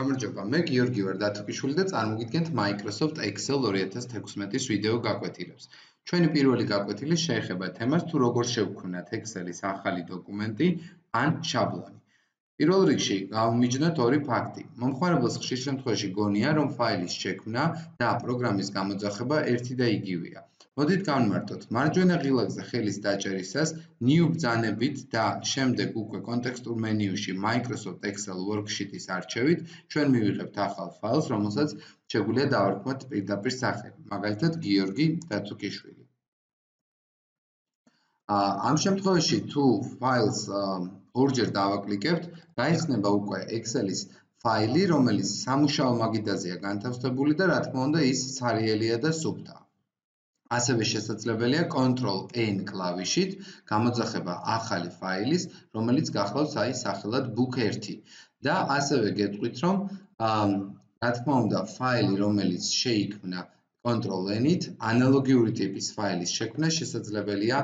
გამარჯობა, მე გიორგი ვარ დათუკიშვილი და წარმოგიდგენთ Microsoft Excel 2016-ის ვიდეო გაკვეთილებს. ჩვენი პირველი გაკვეთილი შეეხება თემას თუ როგორ შევქმნათ Excel-ის ახალი დოკუმენტი ან შაბლონი. პირველ რიგში გავმიჯნოთ ორი ფაქტი. მომხმარებელს ხშირ შემთხვევაში გონია, რომ ფაილის შექმნა და პროგრამის გამოძახება ერთი და იგივეა. მოდით გავმართოთ მარჯვენა ღილაკზე ხელის დაჭერისას new ბრძანებით და შემდეგ უკვე კონტექსტურ მენიუში Microsoft Excel Worksheet-ის არჩევით ჩვენ მივიღებთ ახალ ფაილს, რომელსაც შეგვიძლია დავარქმოთ პირდაპირ სახელი, მაგალითად გიორგი დათუკიშვილი. ამ შემთხვევაში თუ ფაილს ორჯერ დავაკლიკებთ, გაიხსნება უკვე Excel-ის ფაილი, რომელიც სამუშაო მაგიდაზეა განთავსებული და რა თქმა უნდა ის სარიელია და სუფთაა. ასევე შესაძლებელია Ctrl+N კლავიშით გამოძახება ახალი ფაილის, რომელიც გახლავს სახელად book1 და ასევე გეტყვით, რომ რა თქმა უნდა ფაილი, რომელიც შეიქმნა Ctrl+N-ით, ანალოგიური ტიპის ფაილის შექმნა შესაძლებელია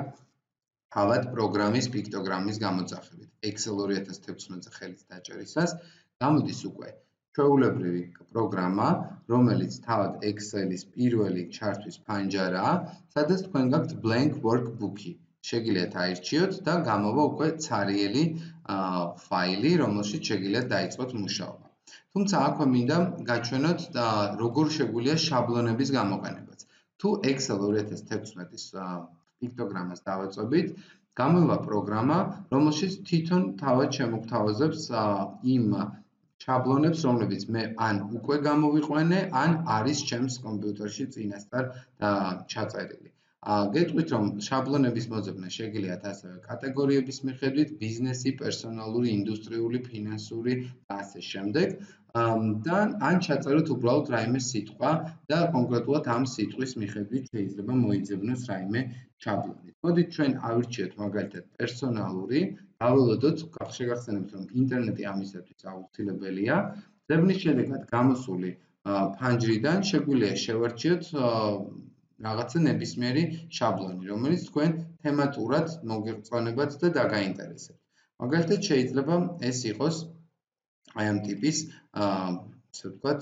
თავად პროგრამის პიქტოგრამის გამოძახებით. Excel 2016-ზე ხელის დაჭერისას გამოდის უკვე ჩვეულებრივი პროგრამა, რომელიც თავად Excel-ის პირველი ჩართვის ფანჯარაა, სადაც თქვენ გაქვთ blank workbook-ი. შეგიძლიათ აირჩიოთ და გამოვა უკვე ცარიელი ფაილი, რომელშიც შეგიძლიათ დაიწყოთ მუშაობა. თუმცა აქვე მინდა გაჩვენოთ როგორ შეგვიძლია შაბლონების გამოყენებაც. თუ Excel 2016-ის პიქტოგრამას დავაწვევით, გამოვა პროგრამა, რომელშიც თვითონ თავად შემოგთავაზებს იმ შაბლონებს, რომლებიც მე ან უკვე გამოვიყვანე, ან არის ჩემს კომპიუტერში წინასწარ ჩაწერილი. გეტყვით, რომ შაბლონების მოძებნა შეგიძლიათ ასევე კატეგორიების მიხედვით, ბიზნესი, პერსონალური, ინდუსტრიული, ფინანსური და ასე შემდეგ. და ან ჩაწეროთ უბრალოდ რაიმე სიტყვა და კონკრეტულად ამ სიტყვის მიხედვით შეიძლება მოიძებნოს რაიმე შაბლონი. მოდით ჩვენ ავირჩიოთ მაგალითად პერსონალური, დაველოდოთ, შეგახსენებთ, რომ ინტერნეტი ამისათვის აუცილებელია. ძებნის შედეგად გამოსული ფანჯრიდან შეგვიძლია შევარჩიოთ რაღაცა ნებისმიერი შაბლონი, რომელიც თქვენ თემატურად მოგეწონებათ და დაგაინტერესებთ. მაგალითად შეიძლება ეს იყოს აი ამ ტიპის, ასე ვთქვათ,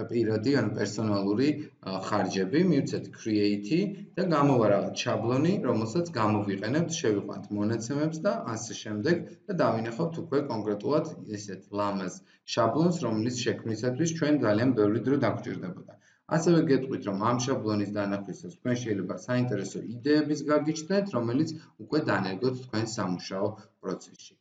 პირადი ან პერსონალური ხარჯები, მივცეთ create და გამოვა რაღაც შაბლონი, რომელსაც გამოვიყენებთ, შევიყვანთ მონაცემებს და ასე შემდეგ და დავინახავთ უკვე კონკრეტულად ესეთ ლამაზ შაბლონს, რომლის შექმნისათვის ჩვენ ძალიან ბევრი დრო დაგვჭირდებოდა. ასევე გეტყვით, რომ ამ შაბლონის დანახვისას თქვენ შეიძლება საინტერესო იდეების გაგიჩნდეთ, რომელიც უკვე დანერგოთ თქვენ სამუშაო პროცესში.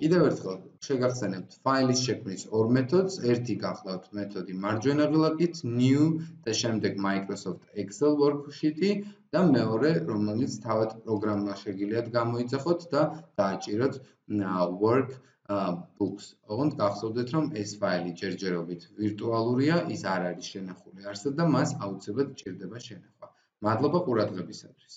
კიდევ ერთხელ შეგახსენებთ ფაილის შექმნის ორ მეთოდს, ერთი გახლავთ მეთოდი მარჯვენა ღილაკით new და შემდეგ Microsoft Excel Worksheet-ი და მეორე, რომელიც თავად პროგრამა შეგიძლიათ გამოიძახოთ და დააჭიროთ workbooks. ოღონდ გახსოვდეთ, რომ ეს ფაილი ჯერჯერობით ვირტუალურია, ის არ არის შენახული არსად და მას აუცილებლად ჭირდება შენახვა. მადლობა ყურადღებისათვის.